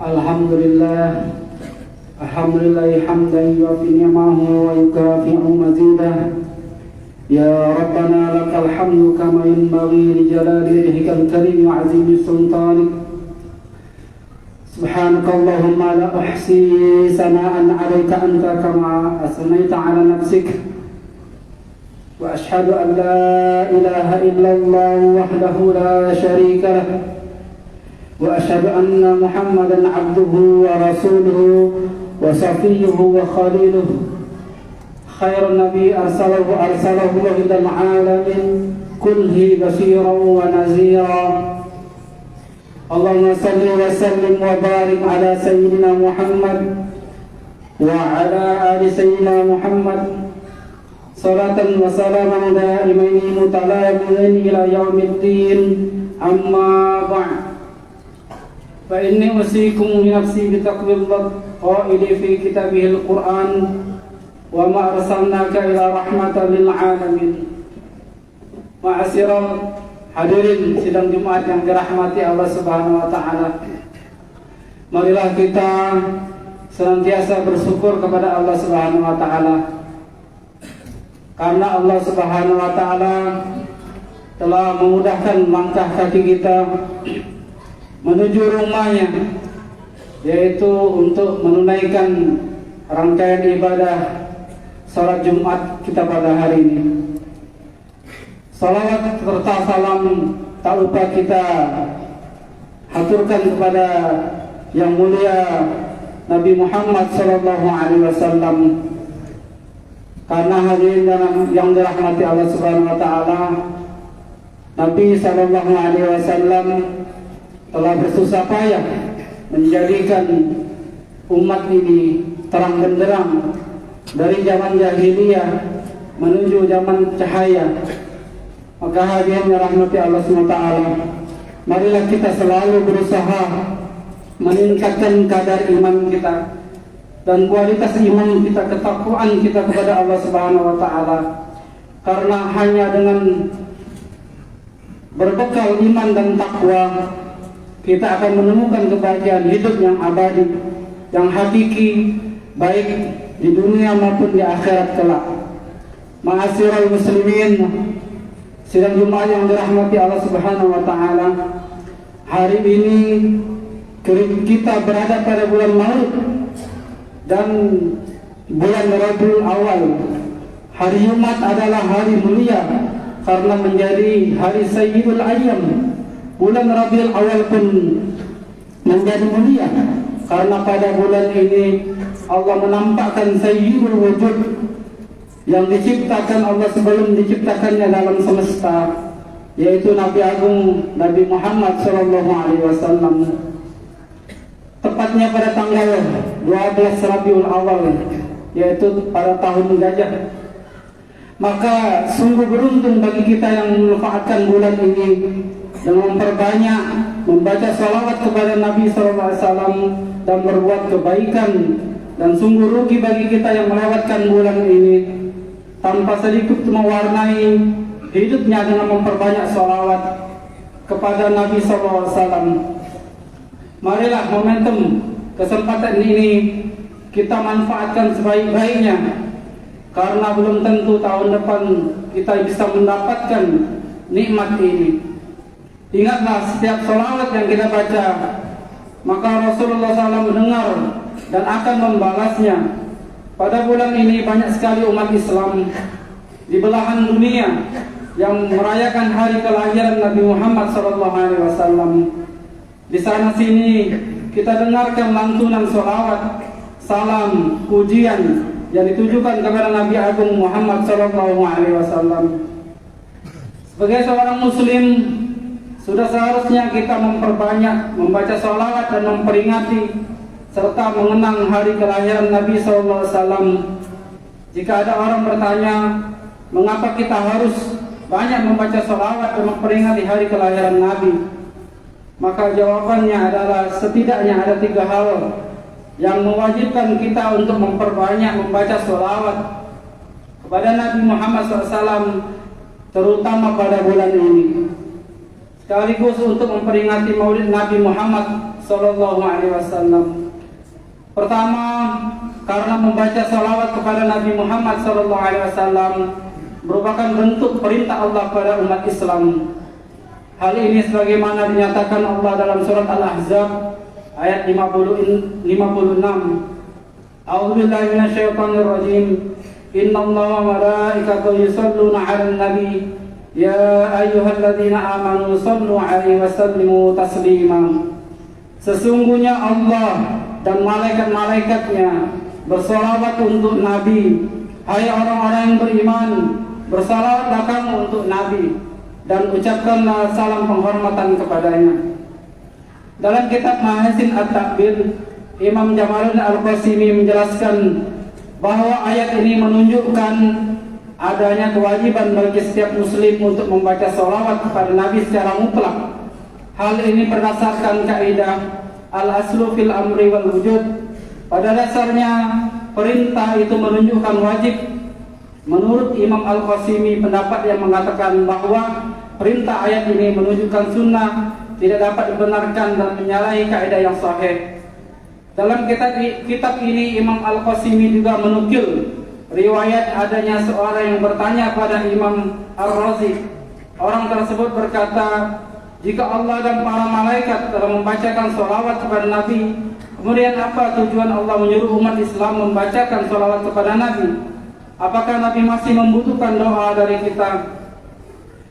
Alhamdulillah hamdan yuwafi ni'amahu wa yukafi'u mazidah. Ya Rabbana lakal hamdu kama yanbaghi li jalali wajhikal karim wa 'azimi sultanik. Subhanakallahumma la uhsi sana'an 'alaika anta kama asnaita 'ala nafsik. Wa ashhadu an la ilaha illallah wahdahu la syarika lah. وأشهد أن محمدا عبده ورسوله وصفيه وخليله خير النبي أرسله الله إلى العالمين كله بشيرا ونذيرا. اللهم صل وسلم وبارك على سيدنا محمد وعلى آل سيدنا محمد صلاة وسلاما دائمين متلازمين إلى يوم الدين. أما بعد فإني أوصيكم بنفسي بتقوى الله قائل في كتابه القرآن وما أرسلناك إلى رحمة للعالمين. Ma'asyiral hadirin sidang Jumat yang dirahmati Allah Subhanahu wa taala. Marilah kita senantiasa bersyukur kepada Allah Subhanahu wa taala. Karena Allah Subhanahu wa taala telah memudahkan langkah kaki kita menuju rumahnya, yaitu untuk menunaikan rangkaian ibadah salat Jumat kita pada hari ini. Salawat serta salam tak lupa kita haturkan kepada yang mulia Nabi Muhammad SAW. Karena hadirin yang dirahmati Allah Subhanahu wa taala, Nabi SAW telah bersusah payah menjadikan umat ini terang benderang dari zaman jahiliyah menuju zaman cahaya. Maka hadirin rahmati Allah SWT, marilah kita selalu berusaha meningkatkan kadar iman kita dan kualitas iman kita, ketakwaan kita kepada Allah Subhanahu wa taala. Karena hanya dengan berbekal iman dan takwa kita akan menemukan kebahagiaan hidup yang abadi, yang hakiki, baik di dunia maupun di akhirat kelak. Ma'asyiral muslimin, sidang Jumat yang dirahmati Allah Subhanahu wa taala, hari ini kita berada pada bulan Maulid dan bulan Rabiul Awal. Hari Jumat adalah hari mulia karena menjadi hari Sayyidul Ayyam. Bulan Rabiul Awal pun menjadi mulia karena pada bulan ini Allah menampakkan Sayyidul Wujud yang diciptakan Allah sebelum diciptakannya dalam semesta, yaitu Nabi Agung Nabi Muhammad SAW. Tepatnya pada tanggal 12 Rabiul Awal, yaitu pada tahun gajah. Maka sungguh beruntung bagi kita yang memanfaatkan bulan ini dengan memperbanyak membaca salawat kepada Nabi SAW dan berbuat kebaikan. Dan sungguh rugi bagi kita yang melewatkan bulan ini tanpa sedikit mewarnai hidupnya dengan memperbanyak salawat kepada Nabi SAW. Marilah momentum kesempatan ini kita manfaatkan sebaik-baiknya, karena belum tentu tahun depan kita bisa mendapatkan nikmat ini. Ingatlah, setiap salawat yang kita baca, maka Rasulullah SAW mendengar dan akan membalasnya. Pada bulan ini banyak sekali umat Islam di belahan dunia yang merayakan hari kelahiran Nabi Muhammad SAW. Di sana sini kita dengarkan lantunan salawat, salam, pujian yang ditujukan kepada Nabi Agung Muhammad SAW. Sebagai seorang Muslim, sudah seharusnya kita memperbanyak membaca salawat dan memperingati serta mengenang hari kelahiran Nabi SAW. Jika ada orang bertanya, mengapa kita harus banyak membaca salawat dan memperingati hari kelahiran Nabi? Maka jawabannya adalah setidaknya ada 3 hal yang mewajibkan kita untuk memperbanyak membaca salawat kepada Nabi Muhammad SAW, terutama pada bulan ini, sekaligus untuk memperingati Maulid Nabi Muhammad Sallallahu Alaihi Wasallam. Pertama, karena membaca salawat kepada Nabi Muhammad Sallallahu Alaihi Wasallam merupakan bentuk perintah Allah pada umat Islam. Hal ini sebagaimana dinyatakan Allah dalam surat Al-Ahzab ayat 56. A'udzubillahi minasyaitonir rajim. Innallaha wa malaikatahu yusholluna 'alan nabi ya ayyuhalladzina amanu shallu 'alaihi wa sallimu taslima. Sesungguhnya Allah dan malaikat-malaikatnya bersolawat untuk Nabi. Hai orang-orang yang beriman, bersalawatlah kamu untuk Nabi dan ucapkanlah salam penghormatan kepadanya. Dalam kitab Mahasin At-Takbir, Imam Jamaluddin Al-Qasimi menjelaskan bahwa ayat ini menunjukkan adanya kewajiban bagi setiap muslim untuk membaca sholawat kepada Nabi secara mutlak. Hal ini berdasarkan kaidah al-aslu fil amri wal wujud. Pada dasarnya perintah itu menunjukkan wajib. Menurut Imam Al-Qasimi, pendapat yang mengatakan bahwa perintah ayat ini menunjukkan sunnah tidak dapat dibenarkan dan menyalahi kaidah yang sahih. Dalam kitab ini Imam Al-Qasimi juga menukil riwayat adanya seorang yang bertanya pada Imam Ar-Razi. Orang tersebut berkata, jika Allah dan para malaikat telah membacakan sholawat kepada Nabi, kemudian apa tujuan Allah menyuruh umat Islam membacakan sholawat kepada Nabi? Apakah Nabi masih membutuhkan doa dari kita?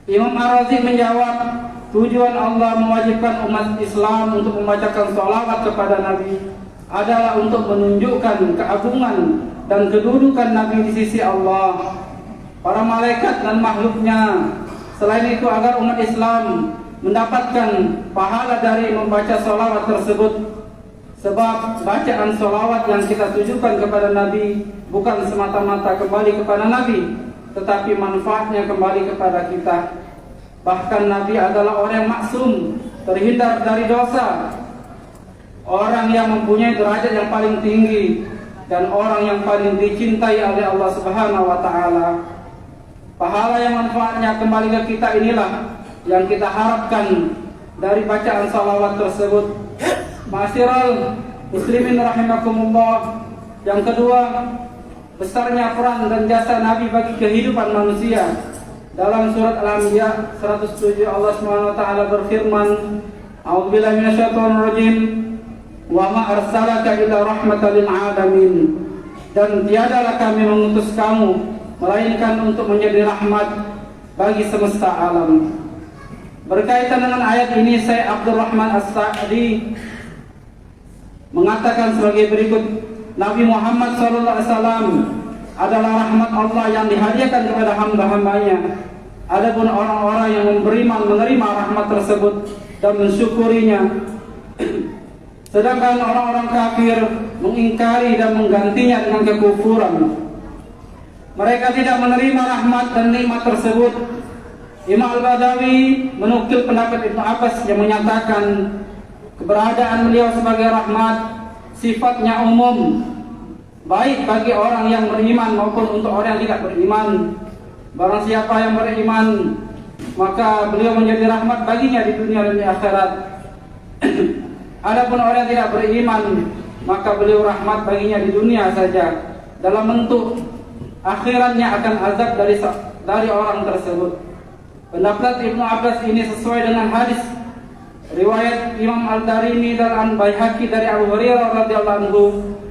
Imam Ar-Razi menjawab, tujuan Allah mewajibkan umat Islam untuk membacakan sholawat kepada Nabi adalah untuk menunjukkan keagungan dan kedudukan Nabi di sisi Allah, para malaikat dan makhluknya. Selain itu agar umat Islam mendapatkan pahala dari membaca sholawat tersebut. Sebab bacaan sholawat yang kita tujukan kepada Nabi bukan semata-mata kembali kepada Nabi, tetapi manfaatnya kembali kepada kita. Bahkan Nabi adalah orang yang maksum, terhindar dari dosa, orang yang mempunyai derajat yang paling tinggi, dan orang yang paling dicintai oleh Allah Subhanahu wa Ta'ala. Pahala yang manfaatnya kembali ke kita inilah yang kita harapkan dari bacaan salawat tersebut. Ma'asyiral muslimin rahimakumullah. Yang kedua, besarnya peran dan jasa Nabi bagi kehidupan manusia. Dalam surat Al-Anbiya 107 Allah SWT berfirman, A'udzubillahi minasyaitonir rajim, wa ma arsalaka illa rahmatan lil alamin. Dan tiadalah kami mengutus kamu melainkan untuk menjadi rahmat bagi semesta alam. Berkaitan dengan ayat ini, Syekh Abdul Rahman As-Sa'di mengatakan sebagai berikut, Nabi Muhammad SAW adalah rahmat Allah yang dihadiahkan kepada hamba-hambanya. Adapun orang-orang yang menerima rahmat tersebut dan mensyukurinya, sedangkan orang-orang kafir mengingkari dan menggantinya dengan kekufuran, mereka tidak menerima rahmat dan nikmat tersebut. Imam Al-Badawi menukil pendapat Ibnu Abbas yang menyatakan keberadaan beliau sebagai rahmat sifatnya umum, baik bagi orang yang beriman maupun untuk orang yang tidak beriman. Barang siapa yang beriman, maka beliau menjadi rahmat baginya di dunia dan di akhirat. Adapun orang yang tidak beriman, maka beliau rahmat baginya di dunia saja, dalam bentuk akhiratnya akan azab dari orang tersebut. Pendapat Ibnu Abbas ini sesuai dengan hadis riwayat Imam Al-Darimi dan Al-Baihaqi dari Abu Hurairah radhiyallahu anhu,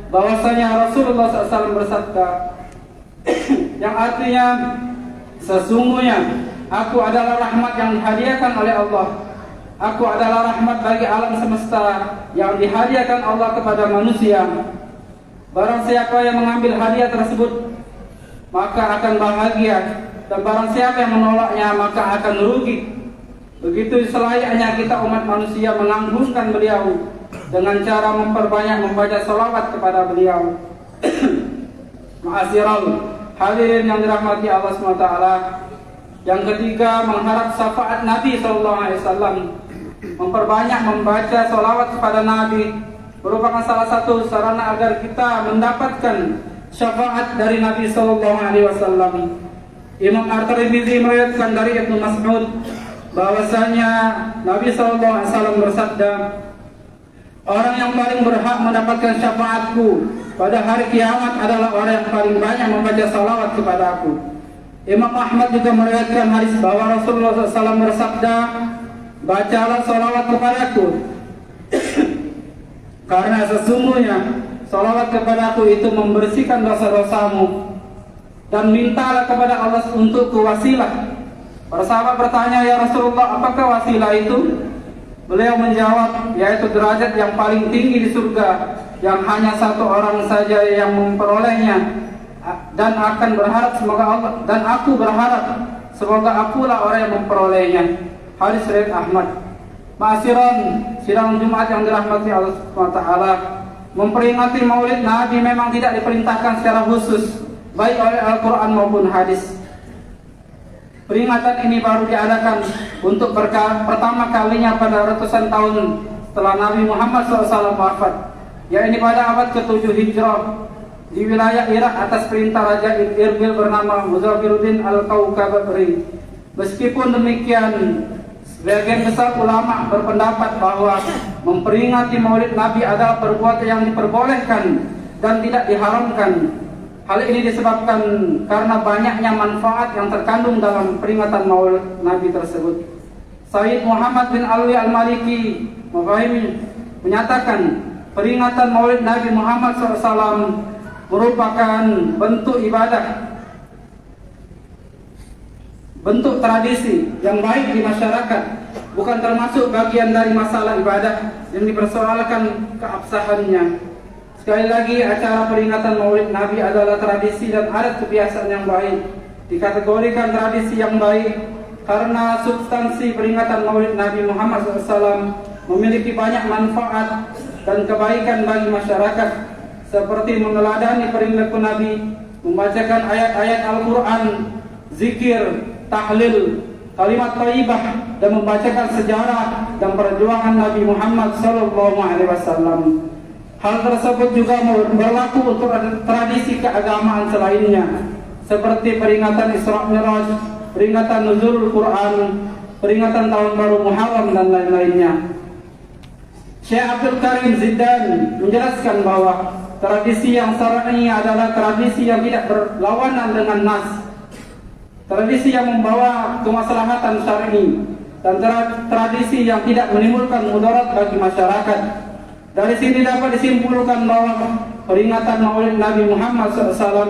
bahwasanya Rasulullah SAW bersabda, yang artinya, sesungguhnya aku adalah rahmat yang dihadiahkan oleh Allah. Aku adalah rahmat bagi alam semesta yang dihadiahkan Allah kepada manusia. Barang siapa yang mengambil hadiah tersebut, maka akan bahagia, dan barang siapa yang menolaknya, maka akan rugi. Begitu selayaknya kita umat manusia mengagungkan beliau dengan cara memperbanyak membaca salawat kepada beliau. Ma'asyiral hadirin yang dirahmati Allah SWT. Yang ketiga, mengharap syafaat Nabi SAW. Memperbanyak membaca salawat kepada Nabi merupakan salah satu sarana agar kita mendapatkan syafaat dari Nabi SAW. Imam At-Tirmidzi meriwayatkan dari Ibnu Mas'ud bahwasanya Nabi SAW bersabda, Orang yang paling berhak mendapatkan syafaatku pada hari kiamat adalah orang yang paling banyak membaca salawat kepada aku. Imam Ahmad juga meriwayatkan hadis bahwa Rasulullah SAW bersabda, bacalah salawat kepadaku karena sesungguhnya salawat kepadaku itu membersihkan dosa-dosamu, dan mintalah kepada Allah untukku wasilah. Para sahabat bertanya, ya Rasulullah, apakah wasilah itu? Beliau menjawab, yaitu derajat yang paling tinggi di surga yang hanya satu orang saja yang memperolehnya, dan akan berharap semoga Allah, dan aku berharap semoga akulah orang yang memperolehnya. Hadis riwayat Ahmad. Ma'asyiron sidang Jumat yang dirahmati Allah SWT, memperingati Maulid Nabi memang tidak diperintahkan secara khusus baik oleh Al-Quran maupun hadis. Peringatan ini baru diadakan untuk pertama kalinya pada ratusan tahun setelah Nabi Muhammad SAW wafat, yaitu pada abad ke-7 Hijrah di wilayah Irak atas perintah Raja Irbil bernama Muzaffiruddin Al-Kaukabari. Meskipun demikian, sebagian besar ulama berpendapat bahwa memperingati Maulid Nabi adalah perbuatan yang diperbolehkan dan tidak diharamkan. Hal ini disebabkan karena banyaknya manfaat yang terkandung dalam peringatan Maulid Nabi tersebut. Sayyid Muhammad bin Alwi Al-Maliki menyatakan peringatan Maulid Nabi Muhammad SAW merupakan bentuk ibadah, bentuk tradisi yang baik di masyarakat, bukan termasuk bagian dari masalah ibadah yang dipersoalkan keabsahannya. Sekali lagi, acara peringatan Maulid Nabi adalah tradisi dan adat kebiasaan yang baik. Dikategorikan tradisi yang baik karena substansi peringatan Maulid Nabi Muhammad SAW memiliki banyak manfaat dan kebaikan bagi masyarakat, seperti meneladani perilaku Nabi, membacakan ayat-ayat Al-Quran, zikir, tahlil, kalimat thayyibah, dan membacakan sejarah dan perjuangan Nabi Muhammad SAW. Hal tersebut juga berlaku untuk tradisi keagamaan selainnya, seperti peringatan Isra Mi'raj, peringatan Nuzulul Quran, peringatan Tahun Baru Muharram, dan lain-lainnya. Syekh Abdul Karim Ziddan menjelaskan bahwa tradisi yang syar'i adalah tradisi yang tidak berlawanan dengan nas, tradisi yang membawa kemaslahatan syar'i, dan tradisi yang tidak menimbulkan mudarat bagi masyarakat. Dari sini dapat disimpulkan bahwa peringatan Maulid Nabi Muhammad SAW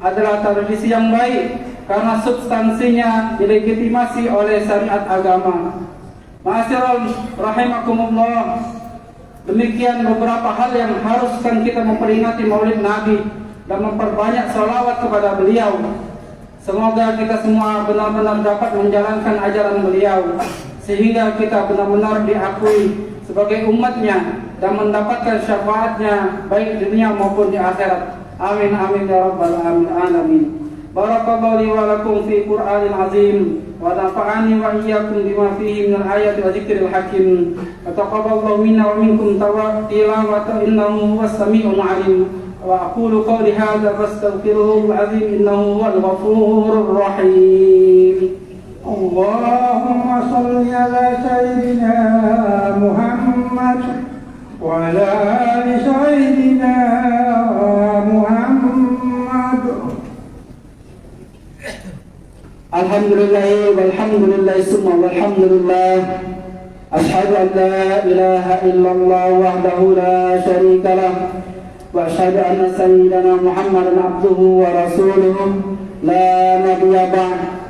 adalah tradisi yang baik karena substansinya dilegitimasi oleh syariat agama. Ma'asyiral rahimakumullah, demikian beberapa hal yang haruskan kita memperingati Maulid Nabi dan memperbanyak sholawat kepada beliau. Semoga kita semua benar-benar dapat menjalankan ajaran beliau, sehingga kita benar-benar diakui sebagai umatnya dan mendapatkan syafaatnya baik di dunia maupun di akhirat. Amin amin ya rabbal alamin. Barakallahu li wa lakum fi Qur'anil azim wa nafa'ani wa iyyakum bima fihi minal ayati wa dzikril hakim. Wa taqabbalallahu minna wa minkum tilawatan innahu huwas samiul alim. Wa aqulu qawli hadza fastaghfiruhu al-azim innahu huwal ghafurur rahim. Allahumma salli ala sayyidina Muhammad wa ala ali sayyidina Muhammad. Alhamdulillah walhamdulillah summa walhamdulillah. Ashhadu an la ilaha illallah wahdahu la syarika lah, wa ashhadu anna sayyidina Muhammadan abduhu wa rasuluhu la nabiyya ba'd.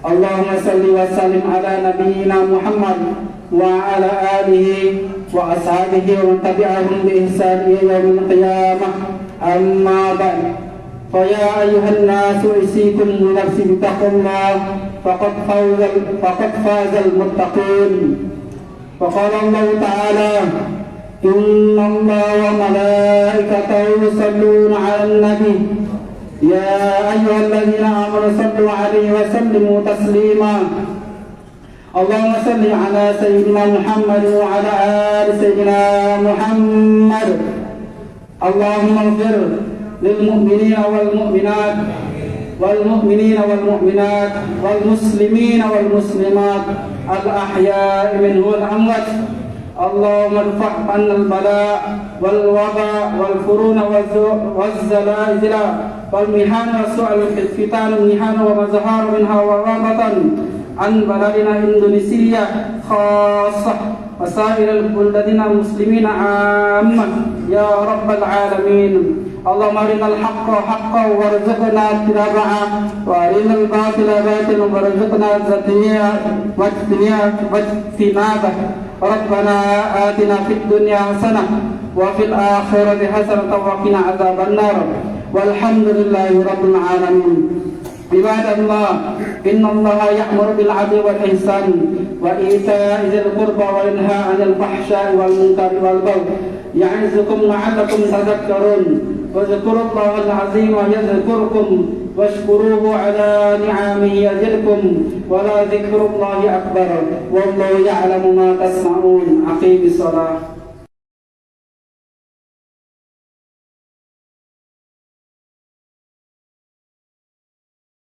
Allahumma salli wa sallim ala nabiyyina Muhammad wa ala alihi wa ashabihi wa man tabi'ahum bi ihsan ila yaumil qiyamah. Amma ba'd. Fa ya ayyuhan nasu usikum bi nafsi bi taqwallah faqad fazal muttaqin. Fa qala Allah ta'ala inna Allaha wa malaikatahu yusalluna 'alan nabi يا أيها الذين آمنوا صلوا عليه وسلموا تسليما. اللهم صل على سيدنا محمد وعلى آل سيدنا محمد. اللهم اغفر للمؤمنين والمؤمنات والمؤمنين والمؤمنات والمسلمين والمسلمات الأحياء منهم والأموات اللهم ارفع عنا البلاء والوباء والقرون والزلازل والمحن وسوء الفتن المحن وما ظهر منها وما بطن عن بلدنا إندونيسيا خاصة وسائر البلدان المسلمين عامة يا رب العالمين. اللهم أرنا الحق حقا وارزقنا اتباعه وأرنا الباطل باطلا وارزقنا واجتنابه. ربنا آتنا في الدنيا حسنة وفي الآخرة حسنة وقنا عذاب النار والحمد لله رب العالمين. عباد الله إن الله يأمر بالعدل والإحسان وإيتاء ذي القربى وينهى عن الفحشاء والمنكر والبغي يعظكم لعلكم تذكرون. واذكروا الله العظيم يذكركم واشكروه على نعمه يزدكم ولذكر الله أكبر والله يعلم ما تصنعون. أقيموا الصلاة.